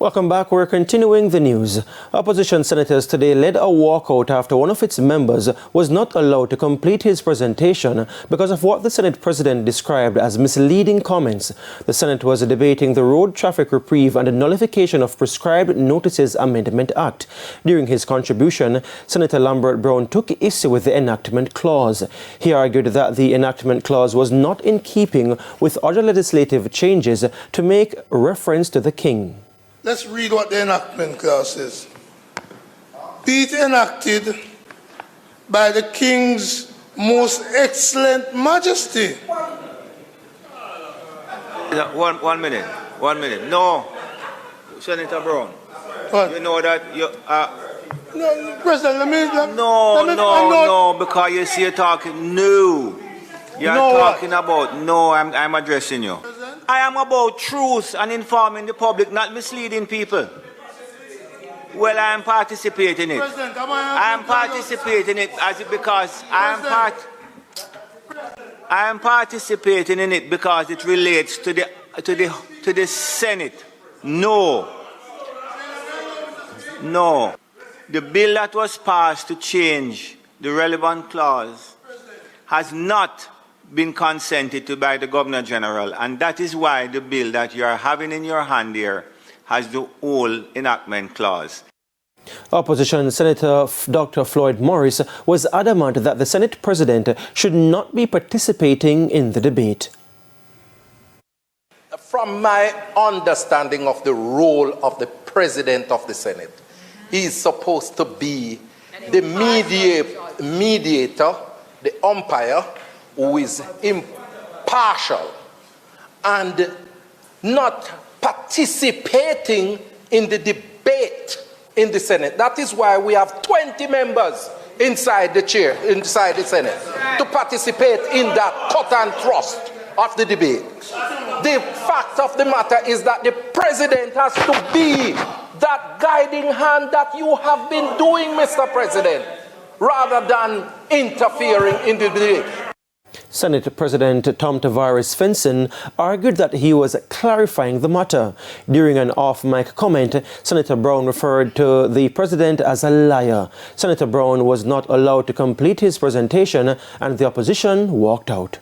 Welcome back. We're continuing the news. Opposition senators today led a walkout after one of its members was not allowed to complete his presentation because of what the Senate President described as misleading comments. The Senate was debating the Road Traffic Reprieve and the Nullification of Prescribed Notices Amendment Act. During his contribution, Senator Lambert Brown took issue with the enactment clause. He argued that the enactment clause was not in keeping with other legislative changes to make reference to the King. Let's read what the enactment clause says. Be it enacted by the King's most excellent majesty. One minute. No, Senator Brown. What? You know that you No, President, let me... No, because you see you're talking no. You're talking about no, I'm addressing you. I am about truth and informing the public, not misleading people. Well, I am participating in it. I am participating in it because I am participating in it because it relates to the Senate. No. The bill that was passed to change the relevant clause has not been consented to by the Governor General, and that is why the bill that you are having in your hand here has the whole enactment clause. Opposition Senator Dr. Floyd Morris was adamant that the Senate President should not be participating in the debate. From my understanding of the role of the President of the Senate, he is supposed to be the mediator, the umpire, who is impartial and not participating in the debate in the Senate. That is why we have 20 members inside the Senate to participate in that cut and thrust of the debate. The fact of the matter is that the President has to be that guiding hand that you have been doing, Mr. President, rather than interfering in the debate. Senate President Tom Tavares Fenson argued that he was clarifying the matter. During an off-mic comment, Senator Brown referred to the president as a liar. Senator Brown was not allowed to complete his presentation and the opposition walked out.